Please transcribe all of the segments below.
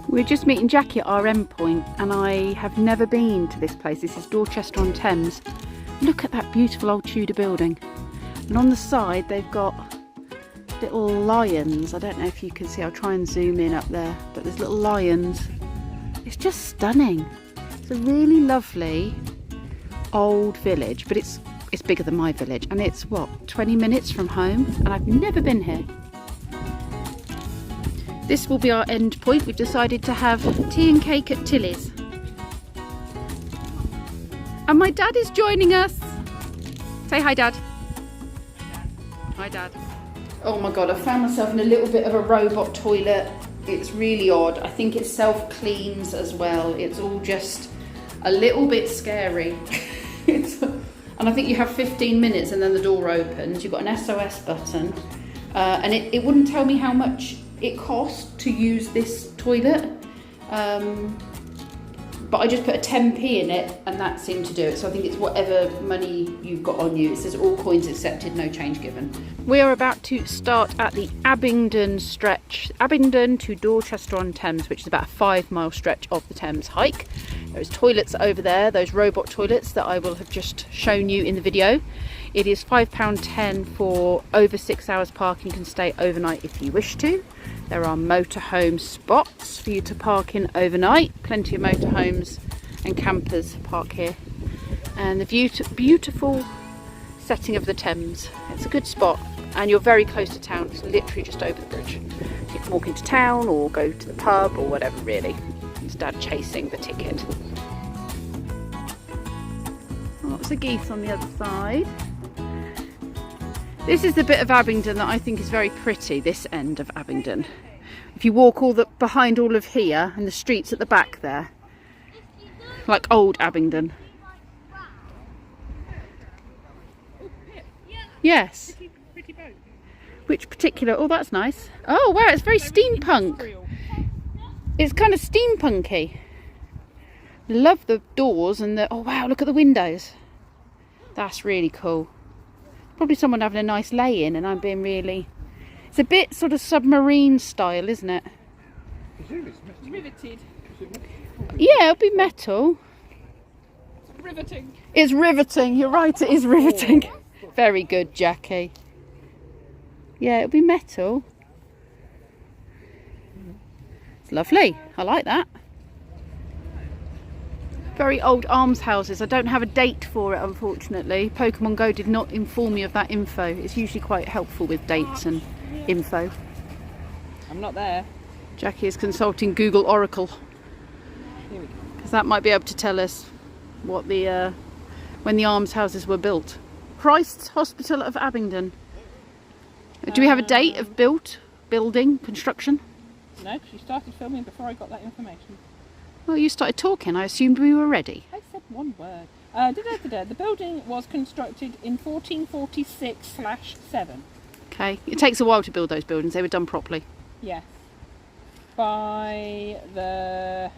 We're just meeting Jackie at our end point, and I have never been to this place. This is Dorchester on Thames. Look at that beautiful old Tudor building. And on the side they've got little lions. I don't know if you can see, I'll try and zoom in up there, but there's little lions. It's just stunning. It's a really lovely old village, but it's bigger than my village, and it's what, 20 minutes from home, and I've never been here. This will be our end point. We've decided to have tea and cake at Tilly's. And my dad is joining us. Say hi, Dad. Hi, Dad. Oh my God, I found myself in a little bit of a robot toilet. It's really odd. I think it self-cleans as well. It's all just a little bit scary. And I think you have 15 minutes and then the door opens. You've got an SOS button. And it wouldn't tell me how much it cost to use this toilet, but I just put a 10p in it and that seemed to do it. So I think it's whatever money you've got on you. It says all coins accepted, no change given. We are about to start at the Abingdon stretch, Abingdon to Dorchester on Thames, which is about a 5-mile stretch of the Thames hike. There's toilets over there, those robot toilets that I will have just shown you in the video. It is £5.10 for over 6 hours parking. You can stay overnight if you wish to. There are motorhome spots for you to park in overnight. Plenty of motorhomes and campers park here. And the beautiful setting of the Thames. It's a good spot, and you're very close to town. It's literally just over the bridge. You can walk into town or go to the pub or whatever, really. It's Dad chasing the ticket. Lots of geese on the other side. This is the bit of Abingdon that I think is very pretty, this end of Abingdon. If you walk behind all of here and the streets at the back there, like old Abingdon. Yes. Pretty boat. Which particular? Oh, that's nice. Oh wow, it's very steampunk. It's kind of steampunky. Love the doors and the, oh wow, look at the windows. That's really cool. Probably someone having a nice lay-in, and I'm being really... It's a bit sort of submarine style, isn't it? It's riveted. Yeah, it'll be metal. It's riveting. It's riveting, you're right, it is riveting. Very good, Jackie. Yeah, it'll be metal. It's lovely, I like that. Very old almshouses. I don't have a date for it, unfortunately. Pokemon Go did not inform me of that info. It's usually quite helpful with dates and info. I'm not there. Jackie is consulting Google Oracle, because that might be able to tell us what the when the almshouses were built. Christ's Hospital of Abingdon. Do we have a date of building, construction? No, because you started filming before I got that information. Well, you started talking. I assumed we were ready. I said one word. The building was constructed in 1446/7. Okay. It takes a while to build those buildings. They were done properly. Yes. By the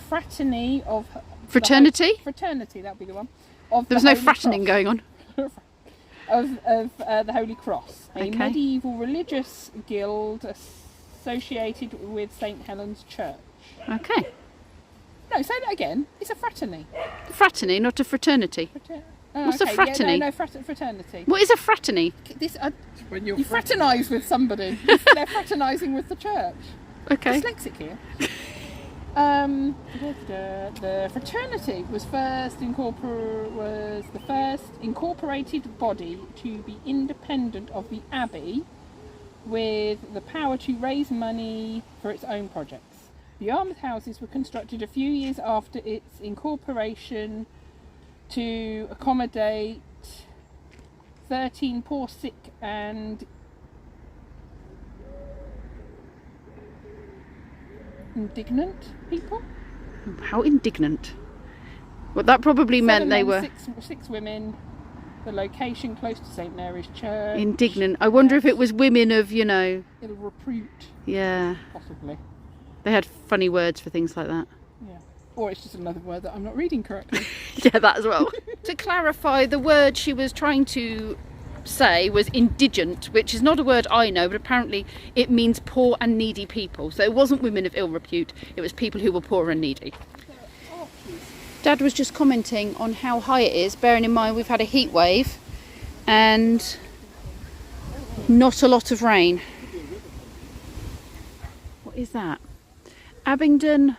Fraternity of... Fraternity? Fraternity, that would be the one. There was no frattening going on. of the Holy Cross. A Okay. medieval religious guild associated with St. Helen's Church. Okay. No, say that again. It's a fraternity. A fraternity, not a fraternity. What's a fraternity? Yeah, no, fraternity. What is a fraternity? This, you fraternise with somebody. They're fraternising with the church. Okay. Dyslexic here. The fraternity was the first incorporated body to be independent of the abbey, with the power to raise money for its own projects. The almshouses were constructed a few years after its incorporation to accommodate 13 poor, sick and indignant people. How indignant? Well, that probably meant they were... Six women. The location close to St. Mary's Church. Indignant. I wonder if it was women of, you know... Ill repute. Yeah. Possibly. They had funny words for things like that. Yeah. Or it's just another word that I'm not reading correctly. Yeah, that as well. To clarify, the word she was trying to say was indigent, which is not a word I know, but apparently it means poor and needy people. So it wasn't women of ill repute, it was people who were poor and needy. Dad was just commenting on how high it is, bearing in mind we've had a heat wave and not a lot of rain. What is that? Abingdon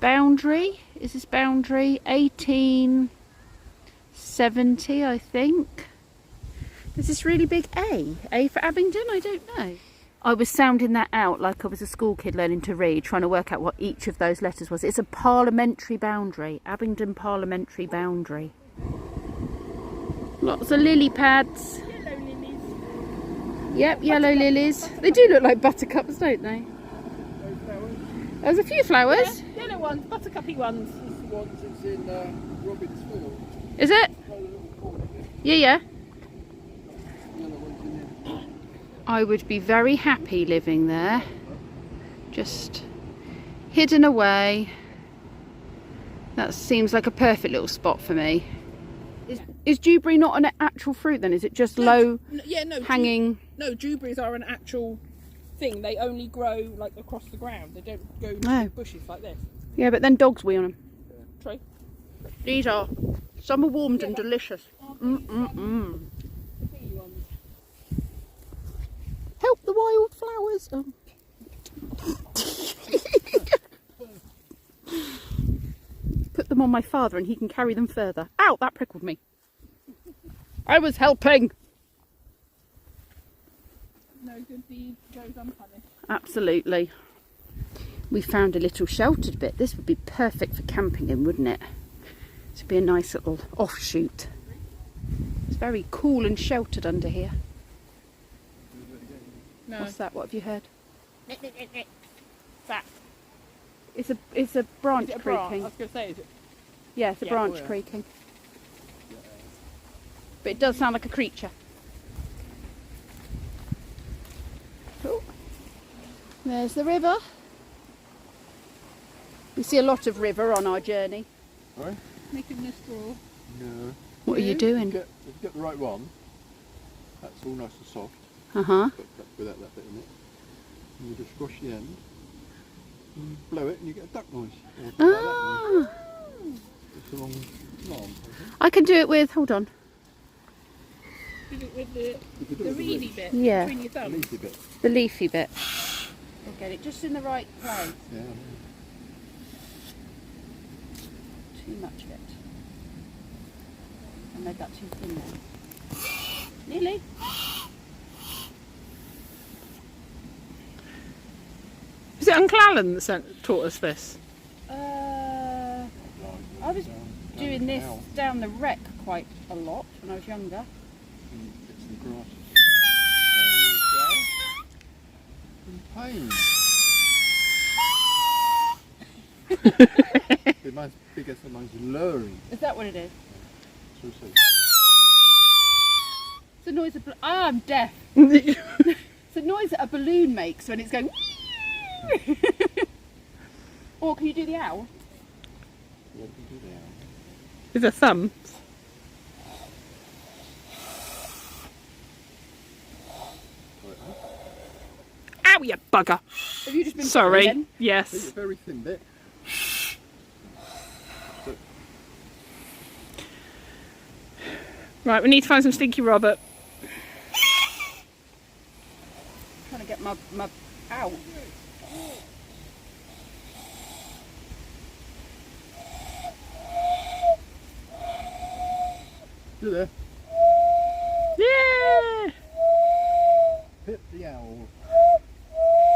boundary? Is this boundary? 1870, I think. Is this really big A? A for Abingdon? I don't know. I was sounding that out like I was a school kid learning to read, trying to work out what each of those letters was. It's a parliamentary boundary. Abingdon parliamentary boundary. Lots of lily pads. Yellow lilies. Yep, yellow lilies. They do look like buttercups, don't they? There's a few flowers. Yeah, yellow ones, buttercuppy ones. This is the ones that's in Robin's field. Is it? Yeah, yeah. The other ones in there. I would be very happy living there. Just hidden away. That seems like a perfect little spot for me. Is dewberry not an actual fruit then? Is it just low hanging? No, dewberries are an actual thing. They only grow like across the ground. They don't go Oh. bushes like this. Yeah, but then dogs wee on them. True. These are summer warmed and but- delicious. Mm-mm-mm. The bee ones. Help the wildflowers. Put them on my father and he can carry them further. Ow, that prickled me. I was helping. No good deed goes unpunished. Absolutely. We found a little sheltered bit. This would be perfect for camping in, wouldn't it? This would be a nice little offshoot. It's very cool and sheltered under here. No. What's that? What have you heard? That. It's a branch Is it a branch? I creaking. was going to say, is it? Yeah, it's a Yeah. branch Oh, yeah. creaking. But it does sound like a creature. Oh. There's the river. We see a lot of river on our journey. Right? Making this straw. No. What are you If doing? you get the right one, that's all nice and soft, Uh-huh. but without that bit in it. And you just squash the end, and blow it, and you get a duck noise. Or like that noise. Ah, It's a long arm, I think. I can do it with, hold on. Did it with You could do the it with reedy ridge, bit Yeah. between your the thumbs. leafy bit. The leafy bit. We'll get it just in the right place. Yeah. Too much of it. I made that too thin then. Nearly. Is it Uncle Alan that taught us this? I was doing this down the wreck quite a lot when I was younger. And get some grass. There you go. And pain. Mine's bigger, so mine's lowering. Is that what it is? So see. It's the noise of... I'm deaf. It's the noise that a balloon makes when it's going... Or can you do the owl? What can you do there? With a thumb. Ow, you bugger! Have you just been... Sorry. then? It's a Yes. very thin bit. Right, we need to find some Stinky Robert. Trying to get my owl. You there? Yeah! Pip the owl.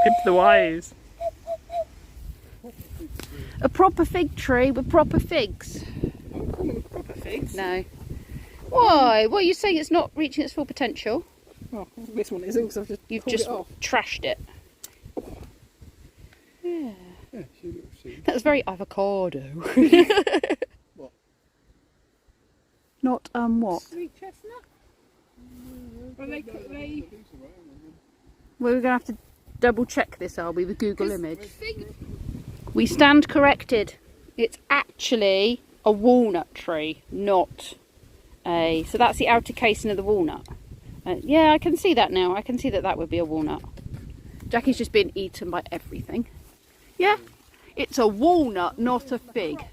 Pip the wise. A proper fig tree with proper figs. Proper figs. No. Why? What are you saying? It's not reaching its full potential. Oh, this one isn't because I've just You've pulled just it off. trashed it. Yeah. Yeah, see a little seed. That was very avocado. What? Not what? Sweet chestnut? Well, they Well, we're gonna have to double check this, are we, with Google Image? fig. We stand corrected. It's actually a walnut tree, not So that's the outer casing of the walnut. Yeah, I can see that now. I can see that that would be a walnut. Jackie's just been eaten by everything. Yeah, it's a walnut, not a fig.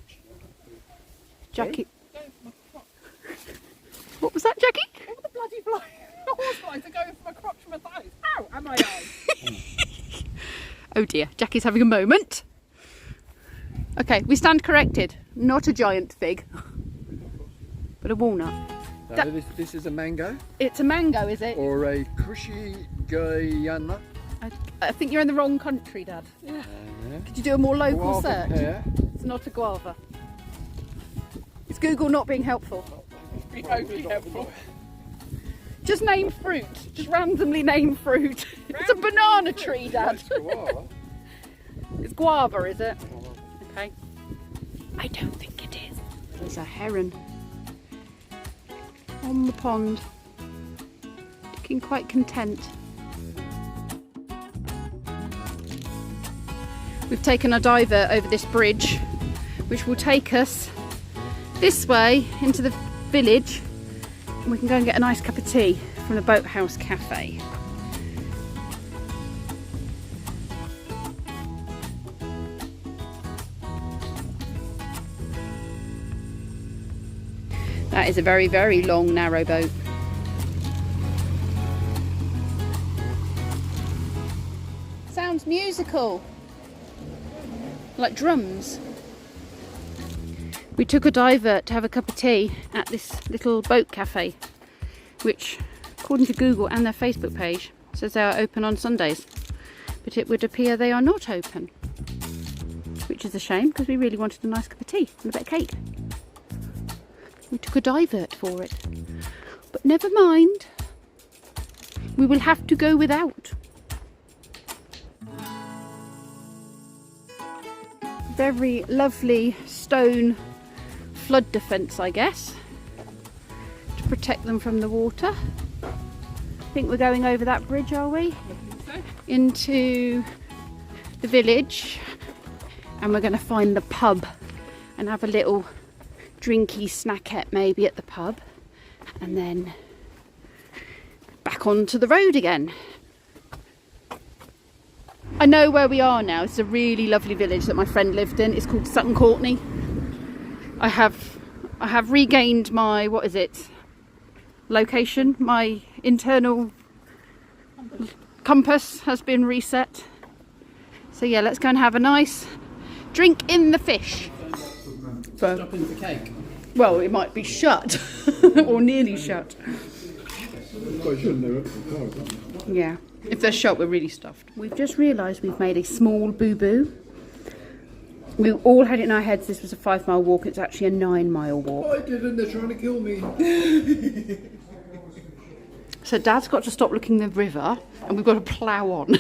Jackie. What was that, Jackie? Oh, the bloody fly. The horse flies are going for my crotch and my thighs. Ow, and my eyes. Oh dear, Jackie's having a moment. Okay, we stand corrected. Not a giant fig, but a walnut. So this is a mango? It's a mango, is it? Or a Cushy Guyana? I think you're in the wrong country, Dad. Yeah. Could you do a more local Guava search? pear. It's not a guava. Is Google not being helpful? Be totally helpful. Just name fruit. Just randomly name fruit. It's a banana tree, Dad. Guava. It's guava, is it? Okay. I don't think it is. There's a heron on the pond, looking quite content. We've taken a diver over this bridge, which will take us this way into the village, and we can go and get a nice cup of tea from the Boathouse Cafe. That is a very, very long, narrow boat. Sounds musical. Like drums. We took a diver to have a cup of tea at this little boat cafe, which, according to Google and their Facebook page, says they are open on Sundays. But it would appear they are not open, which is a shame because we really wanted a nice cup of tea and a bit of cake. We took a divert for it, but never mind. We will have to go without. Very lovely stone flood defence, I guess, to protect them from the water. I think we're going over that bridge, are we? Into the village, and we're going to find the pub and have a little drinky snackette maybe at the pub, and then back onto the road again. I know where we are now. It's a really lovely village that my friend lived in. It's called Sutton Courtenay. I have regained my, what is it, location. My internal compass has been reset. So yeah, let's go and have a nice drink in the fish. Stopping for cake. Well, it might be shut or nearly shut. Yeah, if they're shut, we're really stuffed. We've just realised we've made a small boo-boo. We all had it in our heads this was a 5-mile walk. It's actually a 9-mile walk. I didn't, they're trying to kill me. So Dad's got to stop looking at the river and we've got to plough on.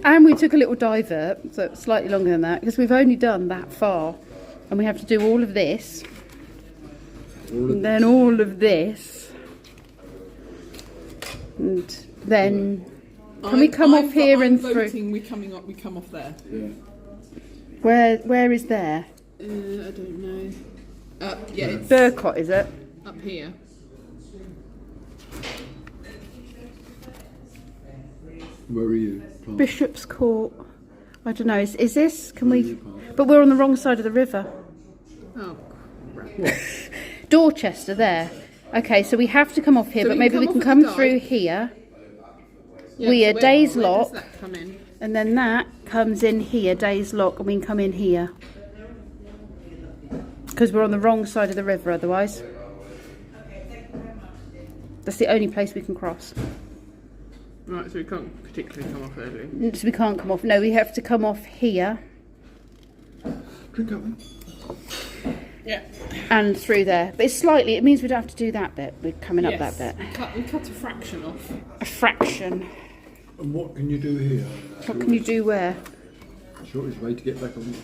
And we took a little divert, so slightly longer than that, because we've only done that far. And we have to do all of this. And then all of this. And then can we come off here and through? We come off there. Yeah. Where is there? I don't know. Yeah, it's Burcott, is it? up here. Where are you? Bishop's Court. I don't know. Is this? Can we? But we're on the wrong side of the river. Oh, crap. Dorchester there. Okay, so we have to come off here, So but we maybe can we come can off come at the through dike. here. Yeah, We so are Days where Lock. does that come in? And then that comes in here, Days Lock, and we can come in here. Because we're on the wrong side of the river otherwise. That's the only place we can cross. Right, so we can't particularly come off early. So we can't come off. No, we have to come off here Drink up then. Yeah. and through there. But it's slightly, it means we don't have to do that bit. We're coming up that bit. We cut a fraction off. A fraction. And what can you do here? What can you do where? Shortest way to get back on.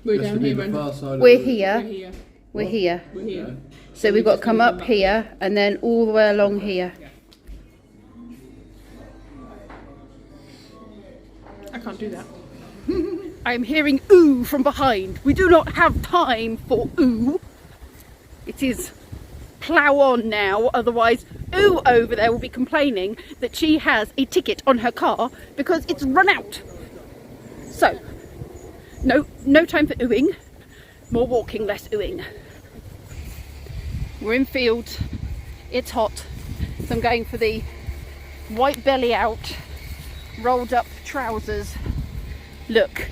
We're Has to down be here. the And far side of We're the- here. We're here. We're here. We're here. So we've got to come up here and then all the way along here. I can't do that. I'm hearing ooh from behind. We do not have time for ooh. It is plough on now, otherwise Ooh over there will be complaining that she has a ticket on her car because it's run out. So, no time for oohing, more walking, less oohing. We're in field, it's hot, so I'm going for the white belly out, rolled up trousers look.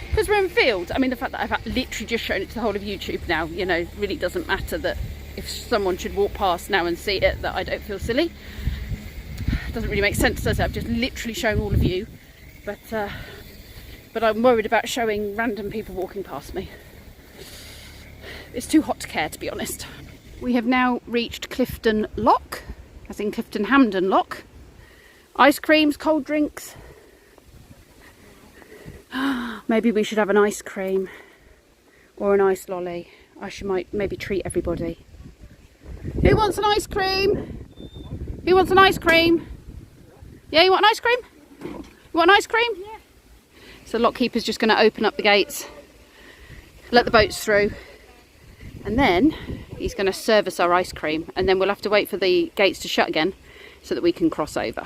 Because we're in field. I mean, the fact that I've literally just shown it to the whole of YouTube now, you know, really doesn't matter. That if someone should walk past now and see it, that I don't feel silly. It doesn't really make sense, does it? I've just literally shown all of you. But I'm worried about showing random people walking past me. It's too hot to care, to be honest. We have now reached Clifton Lock, as in Clifton Hamden Lock. Ice creams, cold drinks. Maybe we should have an ice cream or an ice lolly. Might maybe treat everybody. Who wants an ice cream? Who wants an ice cream? Yeah, you want an ice cream? You want an ice cream? Yeah. So the lockkeeper's just going to open up the gates, let the boats through, and then he's going to serve us our ice cream, and then we'll have to wait for the gates to shut again so that we can cross over.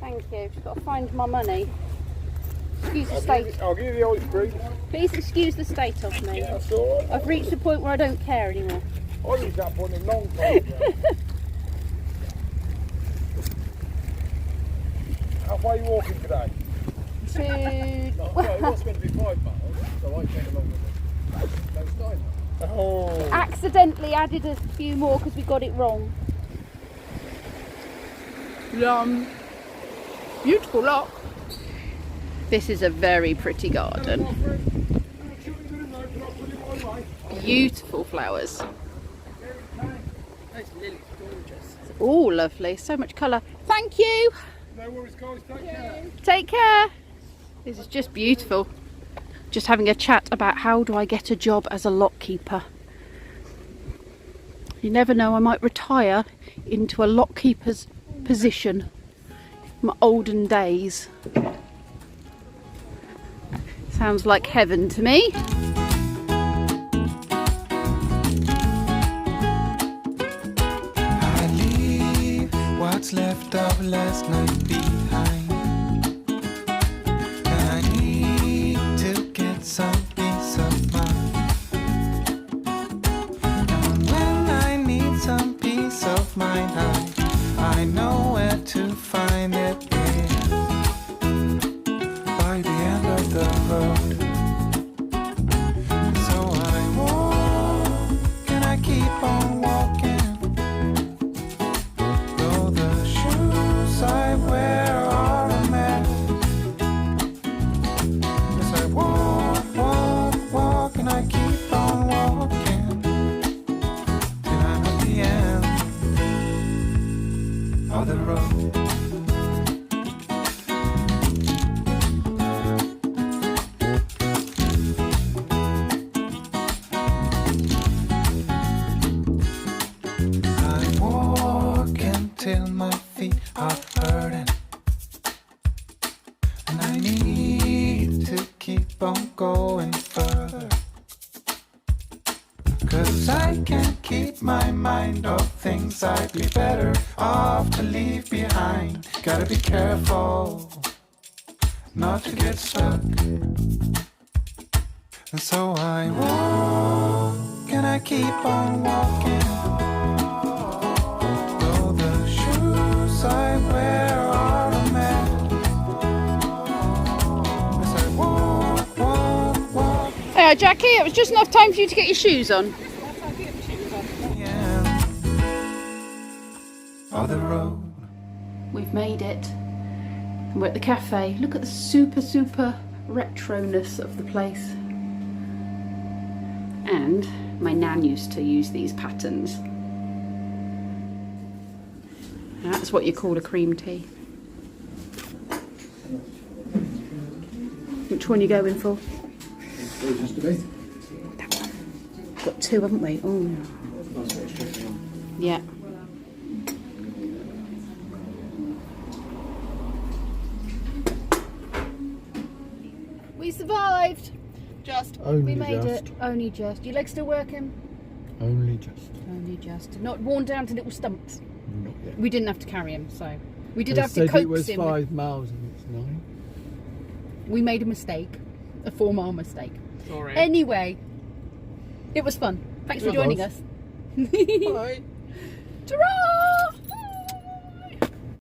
Thank you. Just got to find my money. Excuse the state. I'll give you the ice cream. Please excuse the state of me. Yeah, that's all right. I've reached the point where I don't care anymore. I reached that point a long time ago. How far are you walking today? Well, it was meant to be 5 miles, so I came along with it. No, it's 9 miles. Oh. Accidentally added a few more because we got it wrong. Beautiful lock. This is a very pretty garden. Beautiful flowers. Those lilies are gorgeous. Oh, lovely. So much colour. Thank you. No worries, guys. Take care. Take care. This is just beautiful. Just having a chat about how do I get a job as a lockkeeper. You never know, I might retire into a lockkeeper's position. My olden days. Sounds like heaven to me. I leave what's left of last night behind, and I need to get some peace of mind. And when I need some peace of mind, I know where to find it. By the end of the road. So I walk and I keep on walking, though the shoes I wear are a mess. As I walk and I keep on walking, till I'm at the end of the road. Till my feet are hurting, and I need to keep on going further, 'cause I can't keep my mind off things I'd be better off to leave behind. Gotta be careful not to get stuck, and so I walk and I keep on walking. I wear are a mess. As I walk. Hey, Jackie, it was just enough time for you to get your shoes on. On the road. We've made it. And we're at the cafe. Look at the super retroness of the place. And my nan used to use these patterns. That's what you call a cream tea. Which one are you going for? That one. Got two, haven't we? Oh. Yeah. just. Only We made just. it. Only just. Your legs still working? Only just. Only just. Not worn down to little stumps. Not yet. We didn't have to carry him, so we did They have to said coax it was him. 5 miles and it's 9. We made a mistake, a 4-mile mistake. Sorry. Anyway, it was fun. Thanks for It joining was. us. Bye. Ta-ra!